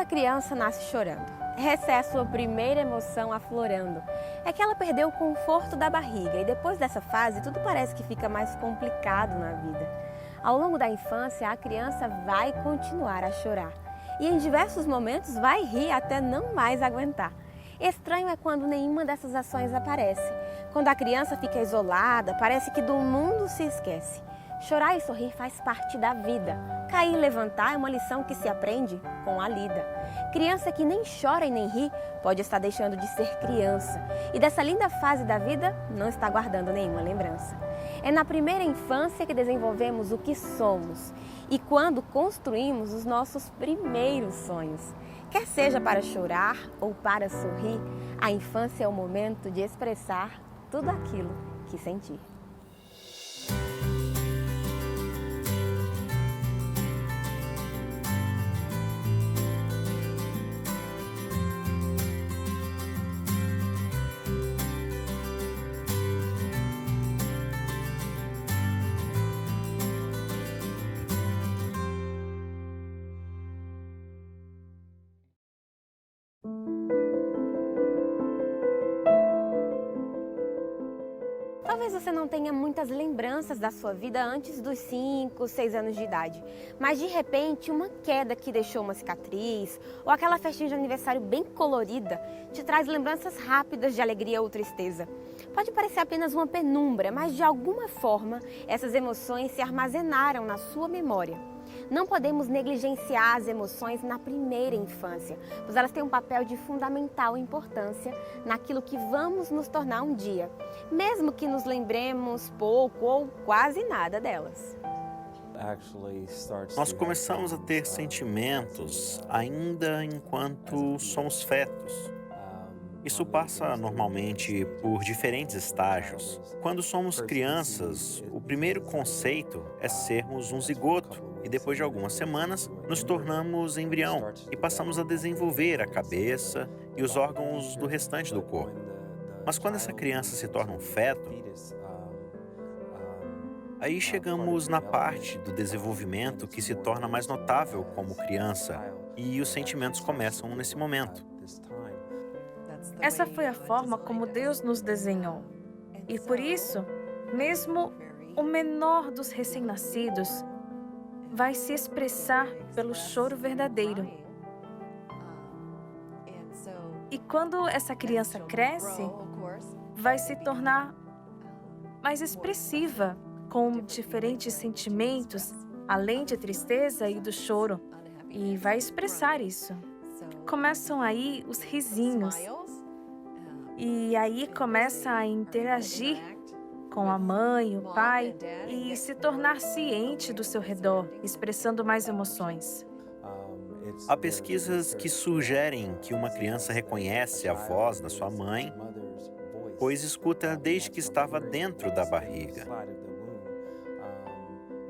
criança nasce chorando. Essa é a sua primeira emoção aflorando. É que ela perdeu o conforto da barriga e depois dessa fase tudo parece que fica mais complicado na vida. Ao longo da infância, a criança vai continuar a chorar e em diversos momentos vai rir até não mais aguentar. Estranho é quando nenhuma dessas ações aparece. Quando a criança fica isolada, parece que do mundo se esquece. Chorar e sorrir faz parte da vida. Cair e levantar é uma lição que se aprende com a lida. Criança que nem chora e nem ri pode estar deixando de ser criança. E dessa linda fase da vida não está guardando nenhuma lembrança. É na primeira infância que desenvolvemos o que somos e quando construímos os nossos primeiros sonhos. Quer seja para chorar ou para sorrir, a infância é o momento de expressar tudo aquilo que sentir. Talvez você não tenha muitas lembranças da sua vida antes dos 5, 6 anos de idade, mas de repente uma queda que deixou uma cicatriz ou aquela festinha de aniversário bem colorida te traz lembranças rápidas de alegria ou tristeza. Pode parecer apenas uma penumbra, mas de alguma forma essas emoções se armazenaram na sua memória. Não podemos negligenciar as emoções na primeira infância, pois elas têm um papel de fundamental importância naquilo que vamos nos tornar um dia, mesmo que nos lembremos pouco ou quase nada delas. Nós começamos a ter sentimentos ainda enquanto somos fetos. Isso passa normalmente por diferentes estágios. Quando somos crianças, o primeiro conceito é sermos um zigoto e depois de algumas semanas nos tornamos embrião e passamos a desenvolver a cabeça e os órgãos do restante do corpo. Mas quando essa criança se torna um feto, aí chegamos na parte do desenvolvimento que se torna mais notável como criança e os sentimentos começam nesse momento. Essa foi a forma como Deus nos desenhou. E por isso, mesmo o menor dos recém-nascidos vai se expressar pelo choro verdadeiro. E quando essa criança cresce, vai se tornar mais expressiva, com diferentes sentimentos, além de tristeza e do choro, e vai expressar isso. Começam aí os risinhos, e aí começa a interagir com a mãe, o pai, e se tornar ciente do seu redor, expressando mais emoções. Há pesquisas que sugerem que uma criança reconhece a voz da sua mãe, pois escuta desde que estava dentro da barriga.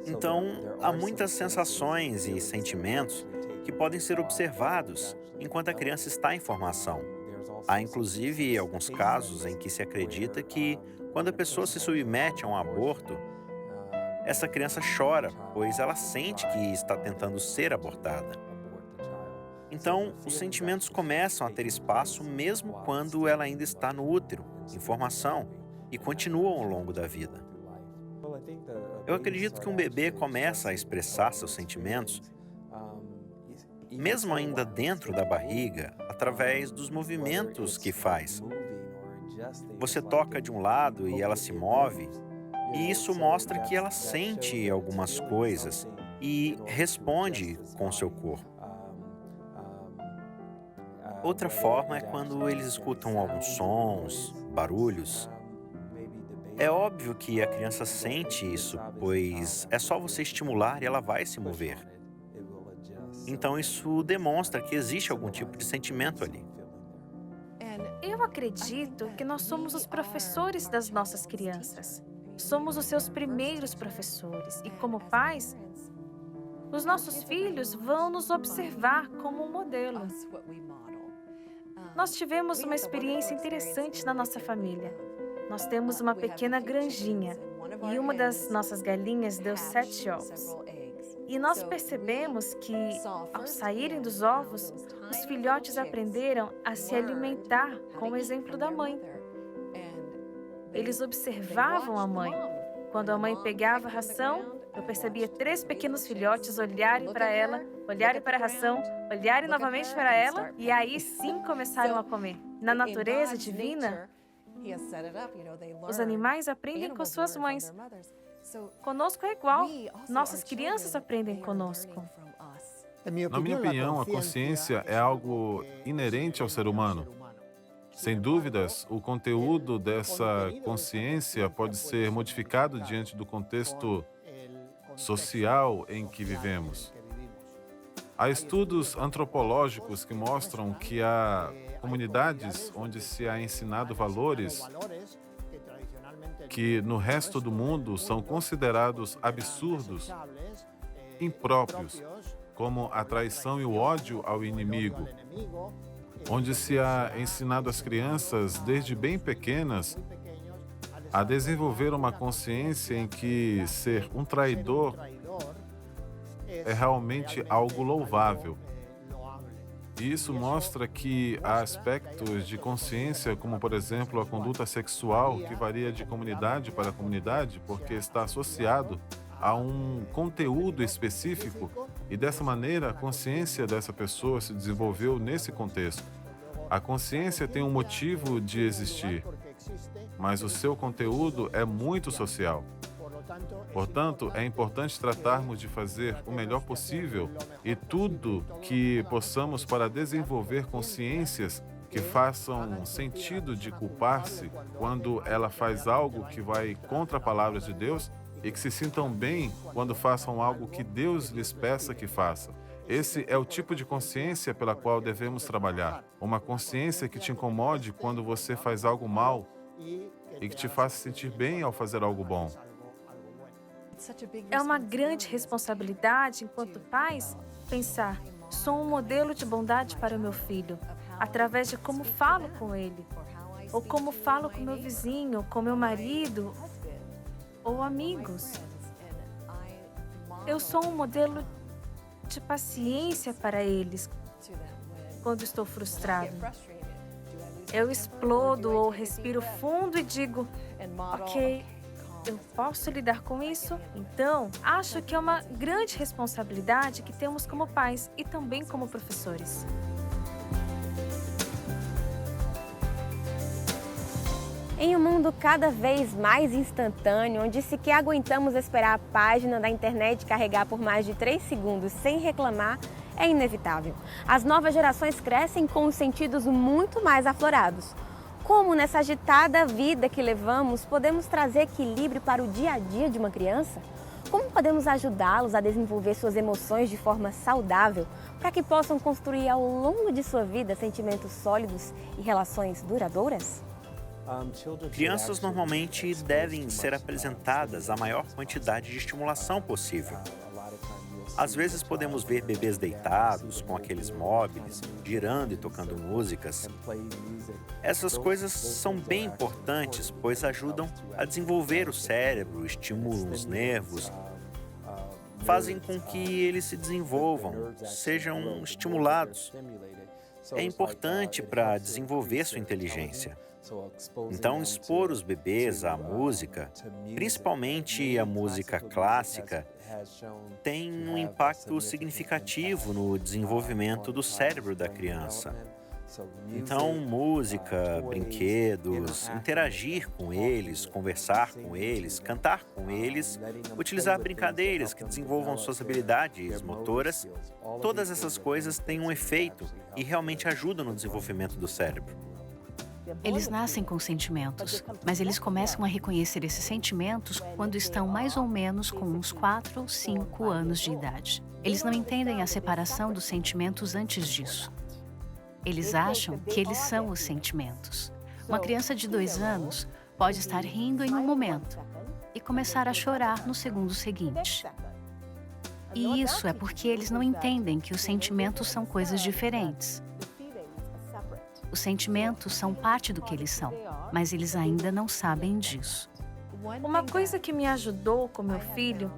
Então, há muitas sensações e sentimentos que podem ser observados enquanto a criança está em formação. Há inclusive alguns casos em que se acredita que, quando a pessoa se submete a um aborto, essa criança chora, pois ela sente que está tentando ser abortada. Então, os sentimentos começam a ter espaço mesmo quando ela ainda está no útero, em formação, e continuam ao longo da vida. Eu acredito que um bebê começa a expressar seus sentimentos, mesmo ainda dentro da barriga, através dos movimentos que faz. Você toca de um lado e ela se move, e isso mostra que ela sente algumas coisas e responde com seu corpo. Outra forma é quando eles escutam alguns sons, barulhos. É óbvio que a criança sente isso, pois é só você estimular e ela vai se mover. Então isso demonstra que existe algum tipo de sentimento ali. Eu acredito que nós somos os professores das nossas crianças. Somos os seus primeiros professores e, como pais, os nossos filhos vão nos observar como um modelo. Nós tivemos uma experiência interessante na nossa família. Nós temos uma pequena granjinha e uma das nossas galinhas deu 7 ovos. E nós percebemos que, ao saírem dos ovos, os filhotes aprenderam a se alimentar com o exemplo da mãe. Eles observavam a mãe. Quando a mãe pegava a ração, eu percebia 3 pequenos filhotes olharem para ela, olharem para a ração, olharem novamente para ela, e aí sim começaram a comer. Na natureza divina, os animais aprendem com suas mães. Conosco é igual. Nossas crianças aprendem conosco. Na minha opinião, a consciência é algo inerente ao ser humano. Sem dúvidas, o conteúdo dessa consciência pode ser modificado diante do contexto social em que vivemos. Há estudos antropológicos que mostram que há comunidades onde se há ensinado valores que no resto do mundo são considerados absurdos, impróprios, como a traição e o ódio ao inimigo, onde se há ensinado as crianças, desde bem pequenas, a desenvolver uma consciência em que ser um traidor é realmente algo louvável. E isso mostra que há aspectos de consciência, como, por exemplo, a conduta sexual, que varia de comunidade para comunidade, porque está associado a um conteúdo específico, e dessa maneira a consciência dessa pessoa se desenvolveu nesse contexto. A consciência tem um motivo de existir, mas o seu conteúdo é muito social. Portanto, é importante tratarmos de fazer o melhor possível e tudo que possamos para desenvolver consciências que façam sentido de culpar-se quando ela faz algo que vai contra a palavra de Deus e que se sintam bem quando façam algo que Deus lhes peça que faça. Esse é o tipo de consciência pela qual devemos trabalhar. Uma consciência que te incomode quando você faz algo mal e que te faça sentir bem ao fazer algo bom. É uma grande responsabilidade, enquanto pais, pensar: sou um modelo de bondade para o meu filho, através de como falo com ele, ou como falo com meu vizinho, com meu marido, ou amigos. Eu sou um modelo de paciência para eles quando estou frustrado. Eu explodo ou respiro fundo e digo: ok, eu posso lidar com isso? Então, acho que é uma grande responsabilidade que temos como pais e também como professores. Em um mundo cada vez mais instantâneo, onde sequer aguentamos esperar a página da internet carregar por mais de 3 segundos sem reclamar, é inevitável. As novas gerações crescem com os sentidos muito mais aflorados. Como nessa agitada vida que levamos, podemos trazer equilíbrio para o dia a dia de uma criança? Como podemos ajudá-los a desenvolver suas emoções de forma saudável para que possam construir ao longo de sua vida sentimentos sólidos e relações duradouras? Crianças normalmente devem ser apresentadas a maior quantidade de estimulação possível. Às vezes podemos ver bebês deitados, com aqueles móveis, girando e tocando músicas. Essas coisas são bem importantes, pois ajudam a desenvolver o cérebro, estimulam os nervos, fazem com que eles se desenvolvam, sejam estimulados. É importante para desenvolver sua inteligência. Então, expor os bebês à música, principalmente a música clássica, tem um impacto significativo no desenvolvimento do cérebro da criança. Então, música, brinquedos, interagir com eles, conversar com eles, cantar com eles, utilizar brincadeiras que desenvolvam suas habilidades motoras, todas essas coisas têm um efeito e realmente ajudam no desenvolvimento do cérebro. Eles nascem com sentimentos, mas eles começam a reconhecer esses sentimentos quando estão mais ou menos com uns 4 ou 5 anos de idade. Eles não entendem a separação dos sentimentos antes disso. Eles acham que eles são os sentimentos. Uma criança de 2 anos pode estar rindo em um momento e começar a chorar no segundo seguinte. E isso é porque eles não entendem que os sentimentos são coisas diferentes. Os sentimentos são parte do que eles são, mas eles ainda não sabem disso. Uma coisa que me ajudou com meu filho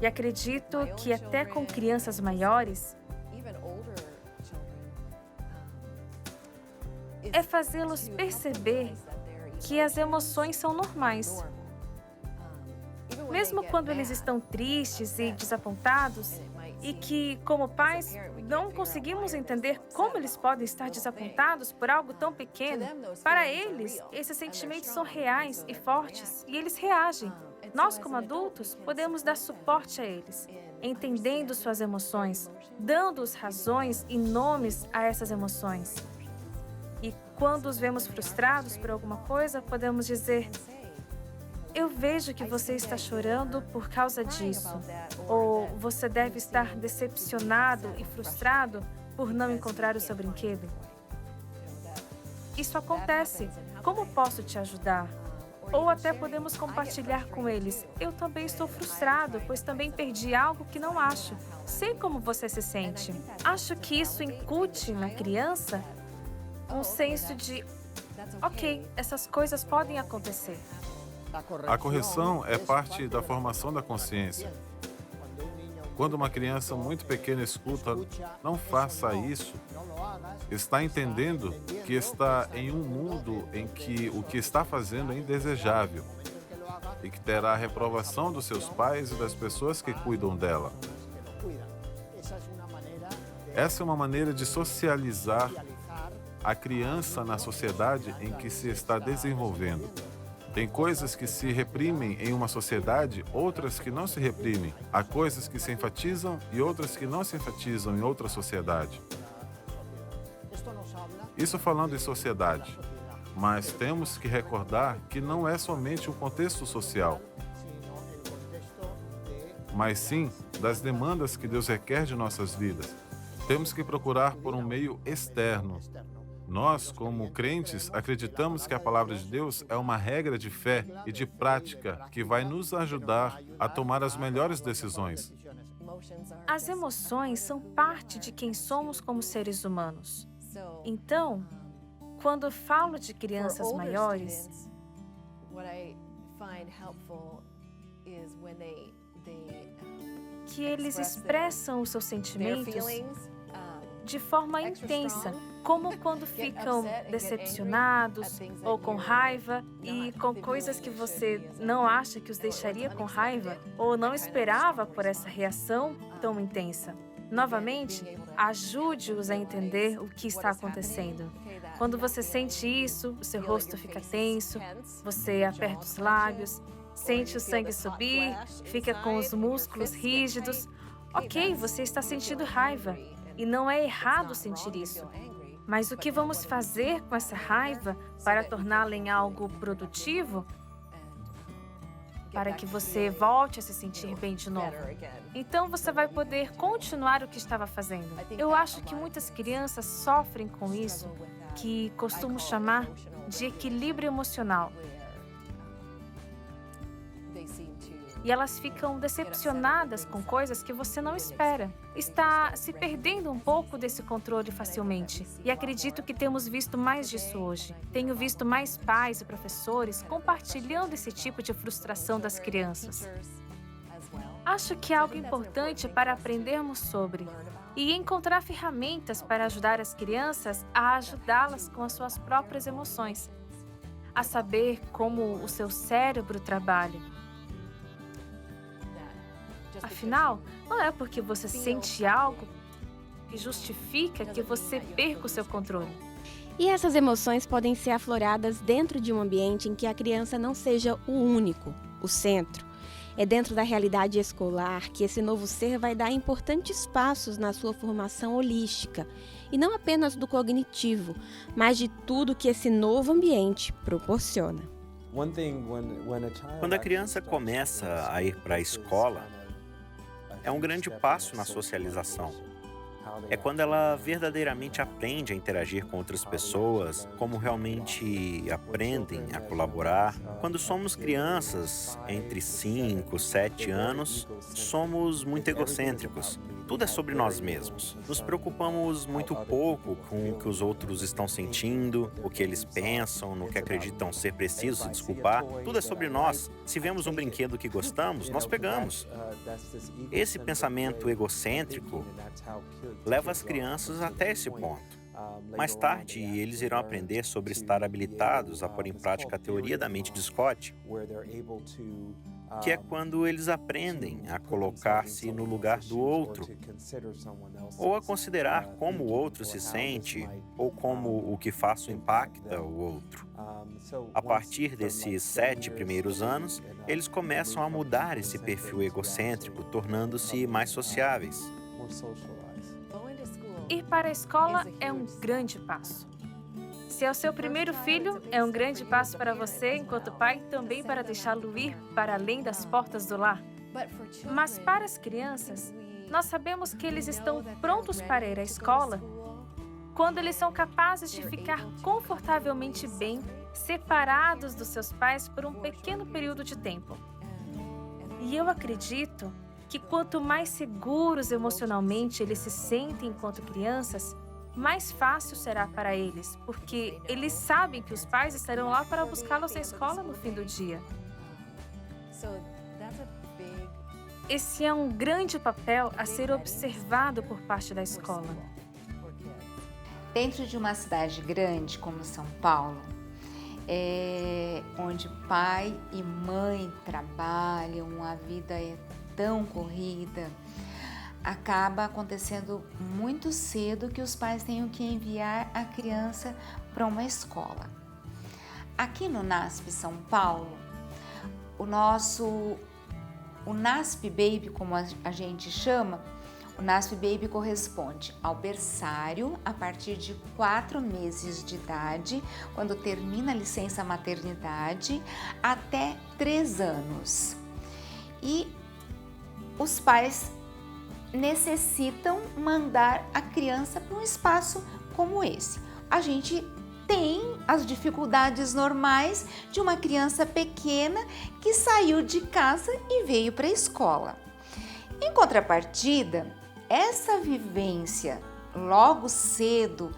E acredito que até com crianças maiores, é fazê-los perceber que as emoções são normais. Mesmo quando eles estão tristes e desapontados, e que, como pais, não conseguimos entender como eles podem estar desapontados por algo tão pequeno, para eles, esses sentimentos são reais e fortes, e eles reagem. Nós, como adultos, podemos dar suporte a eles, entendendo suas emoções, dando-os razões e nomes a essas emoções. E quando os vemos frustrados por alguma coisa, podemos dizer: eu vejo que você está chorando por causa disso. Ou você deve estar decepcionado e frustrado por não encontrar o seu brinquedo. Isso acontece. Como posso te ajudar? Ou até podemos compartilhar com eles: eu também estou frustrado, pois também perdi algo que não acho. Sei como você se sente. Acho que isso incute na criança um senso de: ok, essas coisas podem acontecer. A correção é parte da formação da consciência. Quando uma criança muito pequena escuta, não faça isso, está entendendo que está em um mundo em que o que está fazendo é indesejável e que terá a reprovação dos seus pais e das pessoas que cuidam dela. Essa é uma maneira de socializar a criança na sociedade em que se está desenvolvendo. Tem coisas que se reprimem em uma sociedade, outras que não se reprimem. Há coisas que se enfatizam e outras que não se enfatizam em outra sociedade. Isso falando em sociedade. Mas temos que recordar que não é somente o contexto social, mas sim das demandas que Deus requer de nossas vidas. Temos que procurar por um meio externo. Nós, como crentes, acreditamos que a palavra de Deus é uma regra de fé e de prática que vai nos ajudar a tomar as melhores decisões. As emoções são parte de quem somos como seres humanos. Então, quando falo de crianças maiores, que eles expressam os seus sentimentos de forma intensa, como quando ficam decepcionados ou com raiva e com coisas que você não acha que os deixaria com raiva ou não esperava por essa reação tão intensa. Novamente, ajude-os a entender o que está acontecendo. Quando você sente isso, o seu rosto fica tenso, você aperta os lábios, sente o sangue subir, fica com os músculos rígidos. Ok, você está sentindo raiva. E não é errado sentir isso. Mas o que vamos fazer com essa raiva para torná-la em algo produtivo? Para que você volte a se sentir bem de novo. Então você vai poder continuar o que estava fazendo. Eu acho que muitas crianças sofrem com isso, que costumo chamar de equilíbrio emocional. E elas ficam decepcionadas com coisas que você não espera. Está se perdendo um pouco desse controle facilmente. E acredito que temos visto mais disso hoje. Tenho visto mais pais e professores compartilhando esse tipo de frustração das crianças. Acho que é algo importante para aprendermos sobre e encontrar ferramentas para ajudar as crianças a ajudá-las com as suas próprias emoções, a saber como o seu cérebro trabalha. Afinal, não é porque você sente algo que justifica que você perca o seu controle. E essas emoções podem ser afloradas dentro de um ambiente em que a criança não seja o único, o centro. É dentro da realidade escolar que esse novo ser vai dar importantes passos na sua formação holística, e não apenas do cognitivo, mas de tudo que esse novo ambiente proporciona. Quando a criança começa a ir para a escola, é um grande passo na socialização. É quando ela verdadeiramente aprende a interagir com outras pessoas, como realmente aprendem a colaborar. Quando somos crianças, entre 5 e 7 anos, somos muito egocêntricos. Tudo é sobre nós mesmos. Nos preocupamos muito pouco com o que os outros estão sentindo, o que eles pensam, no que acreditam ser preciso se desculpar. Tudo é sobre nós. Se vemos um brinquedo que gostamos, nós pegamos. Esse pensamento egocêntrico leva as crianças até esse ponto. Mais tarde, eles irão aprender sobre estar habilitados a pôr em prática a teoria da mente de Scott, que é quando eles aprendem a colocar-se no lugar do outro, ou a considerar como o outro se sente, ou como o que faço impacta o outro. A partir desses 7 primeiros anos, eles começam a mudar esse perfil egocêntrico, tornando-se mais sociáveis. Ir para a escola é um grande passo. Se é o seu primeiro filho, é um grande passo para você, enquanto pai, também para deixá-lo ir para além das portas do lar. Mas para as crianças, nós sabemos que eles estão prontos para ir à escola quando eles são capazes de ficar confortavelmente bem, separados dos seus pais por um pequeno período de tempo. E eu acredito que quanto mais seguros emocionalmente eles se sentem enquanto crianças, mais fácil será para eles, porque eles sabem que os pais estarão lá para buscá-los à escola no fim do dia. Esse é um grande papel a ser observado por parte da escola. Dentro de uma cidade grande como São Paulo, onde pai e mãe trabalham, a vida é tão corrida, acaba acontecendo muito cedo que os pais tenham que enviar a criança para uma escola. Aqui no NASP São Paulo, o NASP Baby, como a gente chama, o NASP Baby corresponde ao berçário a partir de 4 meses de idade, quando termina a licença maternidade, até 3 anos. E os pais necessitam mandar a criança para um espaço como esse. A gente tem as dificuldades normais de uma criança pequena que saiu de casa e veio para a escola. Em contrapartida, essa vivência logo cedo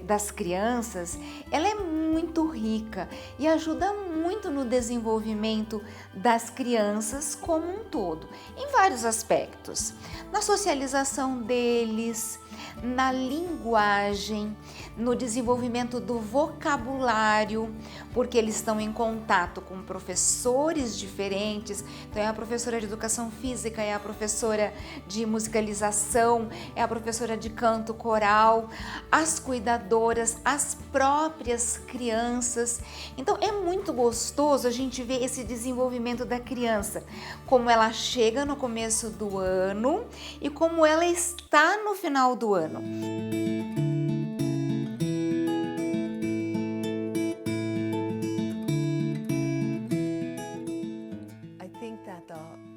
das crianças, ela é muito rica e ajuda muito no desenvolvimento das crianças como um todo, em vários aspectos, na socialização deles, na linguagem, no desenvolvimento do vocabulário, porque eles estão em contato com professores diferentes. Então é a professora de educação física, é a professora de musicalização, é a professora de canto coral, as cuidadoras, as próprias crianças. Então é muito gostoso a gente ver esse desenvolvimento da criança, como ela chega no começo do ano e como ela está no final do ano.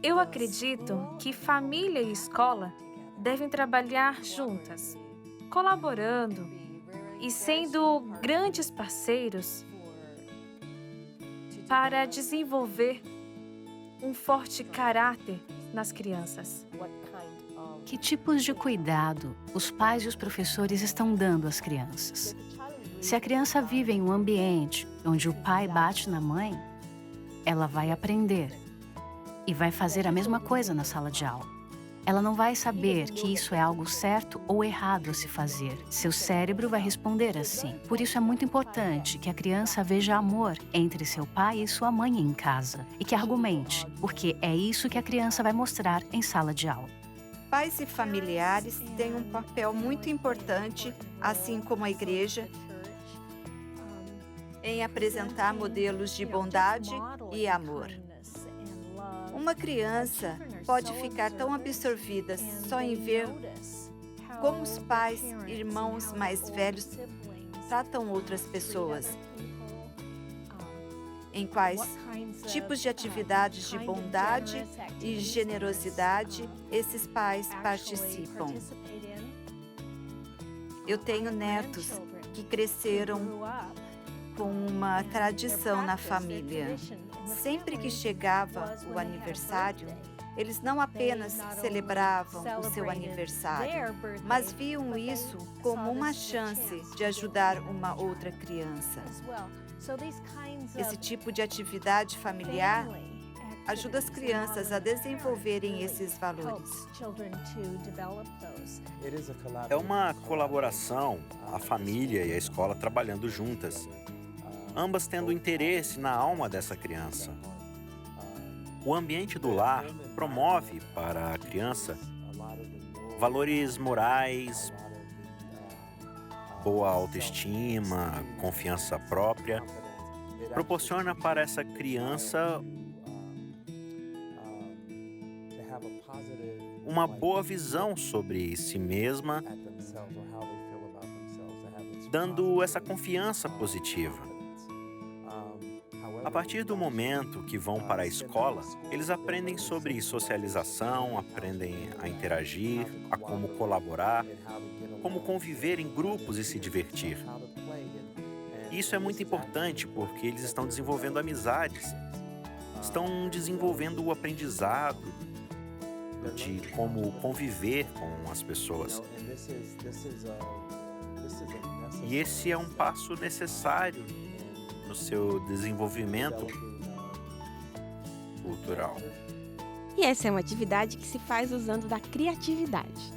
Eu acredito que família e escola devem trabalhar juntas, colaborando e sendo grandes parceiros para desenvolver um forte caráter nas crianças. Que tipos de cuidado os pais e os professores estão dando às crianças? Se a criança vive em um ambiente onde o pai bate na mãe, ela vai aprender e vai fazer a mesma coisa na sala de aula. Ela não vai saber que isso é algo certo ou errado a se fazer. Seu cérebro vai responder assim. Por isso é muito importante que a criança veja amor entre seu pai e sua mãe em casa e que argumente, porque é isso que a criança vai mostrar em sala de aula. Pais e familiares têm um papel muito importante, assim como a igreja, em apresentar modelos de bondade e amor. Uma criança pode ficar tão absorvida só em ver como os pais e irmãos mais velhos tratam outras pessoas, em quais tipos de atividades de bondade e generosidade esses pais participam. Eu tenho netos que cresceram com uma tradição na família. Sempre que chegava o aniversário, Eles não apenas celebravam o seu aniversário, mas viam isso como uma chance de ajudar uma outra criança. Esse tipo de atividade familiar ajuda as crianças a desenvolverem esses valores. É uma colaboração, a família e a escola trabalhando juntas, ambas tendo interesse na alma dessa criança. O ambiente do lar promove para a criança valores morais, boa autoestima, confiança própria. Proporciona para essa criança uma boa visão sobre si mesma, dando essa confiança positiva. A partir do momento que vão para a escola, eles aprendem sobre socialização, aprendem a interagir, a como colaborar, como conviver em grupos e se divertir. Isso é muito importante porque eles estão desenvolvendo amizades, estão desenvolvendo o aprendizado de como conviver com as pessoas. E esse é um passo necessário no seu desenvolvimento cultural. E essa é uma atividade que se faz usando da criatividade.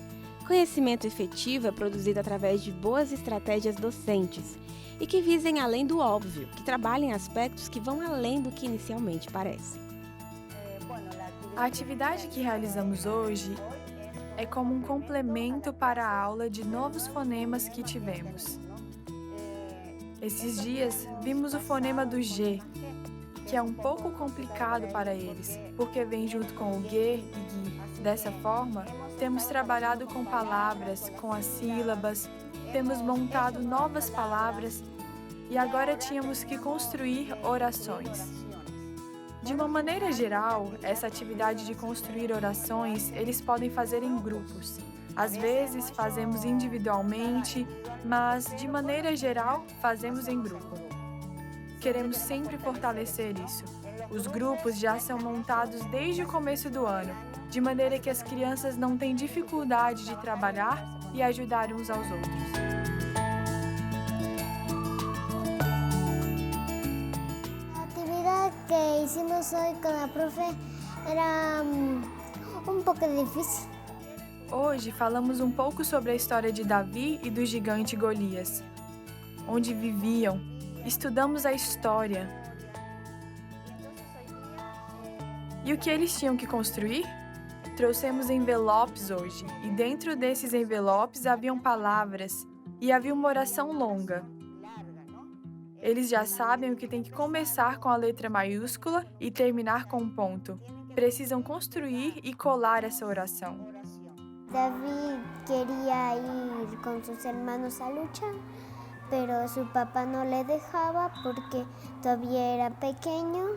Conhecimento efetivo é produzido através de boas estratégias docentes e que visem além do óbvio, que trabalhem aspectos que vão além do que inicialmente parece. A atividade que realizamos hoje é como um complemento para a aula de novos fonemas que tivemos. Esses dias vimos o fonema do G, que é um pouco complicado para eles, porque vem junto com o G e Gui. Dessa forma, temos trabalhado com palavras, com as sílabas, temos montado novas palavras e agora tínhamos que construir orações. De uma maneira geral, essa atividade de construir orações, eles podem fazer em grupos. Às vezes fazemos individualmente, mas de maneira geral fazemos em grupo. Queremos sempre fortalecer isso. Os grupos já são montados desde o começo do ano, de maneira que as crianças não têm dificuldade de trabalhar e ajudar uns aos outros. La actividad que hicimos hoy con la profe era un poco difícil. Hoje falamos um pouco sobre a história de Davi e do gigante Golias. Onde viviam, estudamos a história. E o que eles tinham que construir? Trouxemos envelopes hoje, e dentro desses envelopes haviam palavras e havia uma oração longa. Eles já sabem o que tem que começar com a letra maiúscula e terminar com um ponto. Precisam construir e colar essa oração. David quería ir con sus hermanos a luchar, pero su papá no le dejaba porque todavía era pequeño.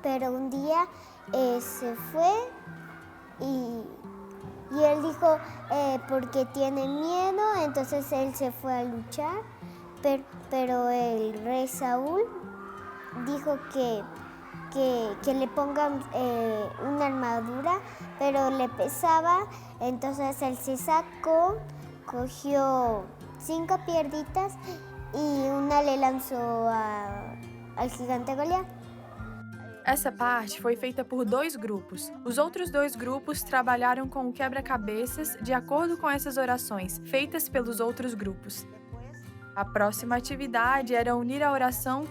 Pero un día se fue y él dijo porque tiene miedo, entonces él se fue a luchar. Pero el rey Saúl dijo que le pongan una armadura, pero le pesaba, entonces él se sacó, cogió 5 piedritas y una le lanzó al gigante Goliat. Essa parte foi feita por 2 grupos. Os outros 2 grupos trabalharam com o quebra-cabeças de acordo com essas orações, feitas pelos outros grupos. A próxima atividade era unir a oração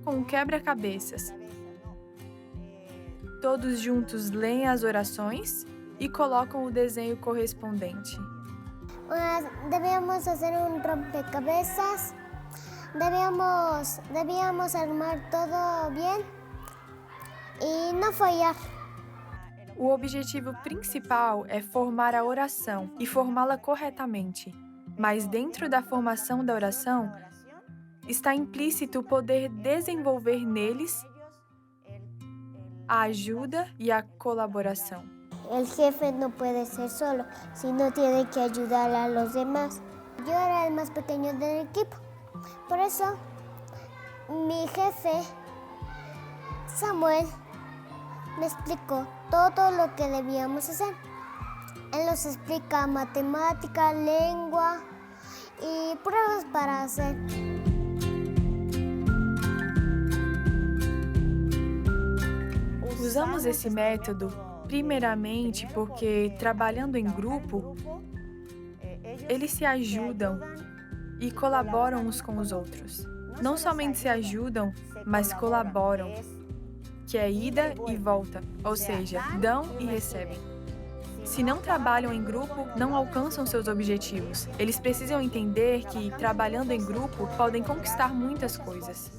com o quebra-cabeças. Todos juntos leem as orações e colocam o desenho correspondente. Debíamos hacer un rompecabezas, debíamos armar todo bien y no fallar. O objetivo principal é formar a oração e formá-la corretamente. Mas dentro da formação da oração, está implícito o poder desenvolver neles a ajuda e a colaboração. El jefe no puede ser solo, sino tiene que ayudar a los demás. Yo era el más pequeño del equipo, por eso mi jefe, Samuel, me explicó todo lo que debíamos hacer. Él nos explica matemática, lengua y pruebas para hacer. Usamos esse método primeiramente porque, trabalhando em grupo, eles se ajudam e colaboram uns com os outros. Não somente se ajudam, mas colaboram, que é ida e volta, ou seja, dão e recebem. Se não trabalham em grupo, não alcançam seus objetivos. Eles precisam entender que, trabalhando em grupo, podem conquistar muitas coisas.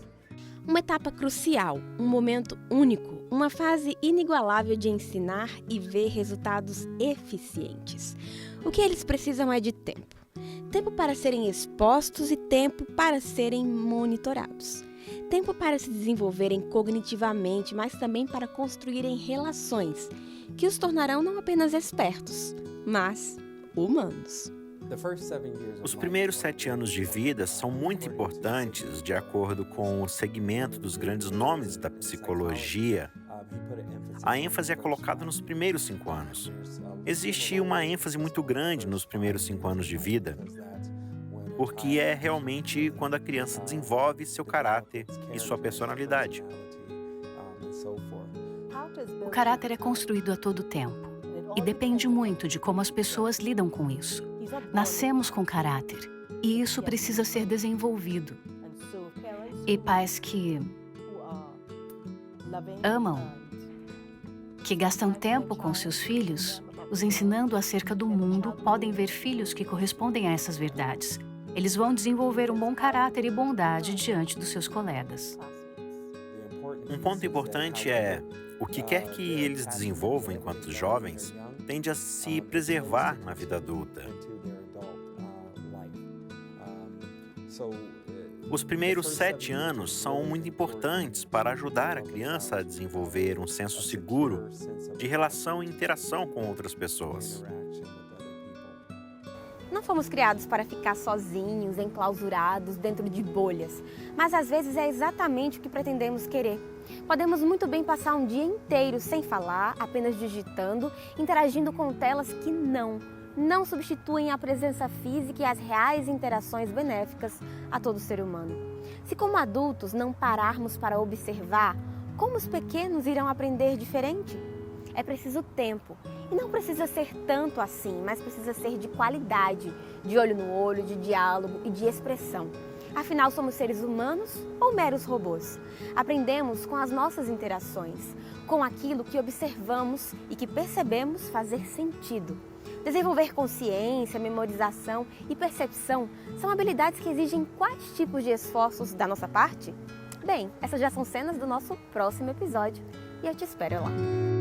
Uma etapa crucial, um momento único, uma fase inigualável de ensinar e ver resultados eficientes. O que eles precisam é de tempo. Tempo para serem expostos e tempo para serem monitorados. Tempo para se desenvolverem cognitivamente, mas também para construírem relações que os tornarão não apenas espertos, mas humanos. Os primeiros 7 anos de vida são muito importantes, de acordo com o segmento dos grandes nomes da psicologia. A ênfase é colocada nos primeiros 5 anos. Existe uma ênfase muito grande nos primeiros 5 anos de vida, porque é realmente quando a criança desenvolve seu caráter e sua personalidade. O caráter é construído a todo tempo e depende muito de como as pessoas lidam com isso. Nascemos com caráter e isso precisa ser desenvolvido. E pais que amam, que gastam tempo com seus filhos, os ensinando acerca do mundo, podem ver filhos que correspondem a essas verdades. Eles vão desenvolver um bom caráter e bondade diante dos seus colegas. Um ponto importante é, o que quer que eles desenvolvam enquanto jovens, tende a se preservar na vida adulta. Os primeiros 7 anos são muito importantes para ajudar a criança a desenvolver um senso seguro de relação e interação com outras pessoas. Não fomos criados para ficar sozinhos, enclausurados, dentro de bolhas, mas às vezes é exatamente o que pretendemos querer. Podemos muito bem passar um dia inteiro sem falar, apenas digitando, interagindo com telas que não substituem a presença física e as reais interações benéficas a todo ser humano. Se como adultos não pararmos para observar, como os pequenos irão aprender diferente? É preciso tempo. E não precisa ser tanto assim, mas precisa ser de qualidade, de olho no olho, de diálogo e de expressão. Afinal, somos seres humanos ou meros robôs? Aprendemos com as nossas interações, com aquilo que observamos e que percebemos fazer sentido. Desenvolver consciência, memorização e percepção são habilidades que exigem quais tipos de esforços da nossa parte? Bem, essas já são cenas do nosso próximo episódio e eu te espero lá.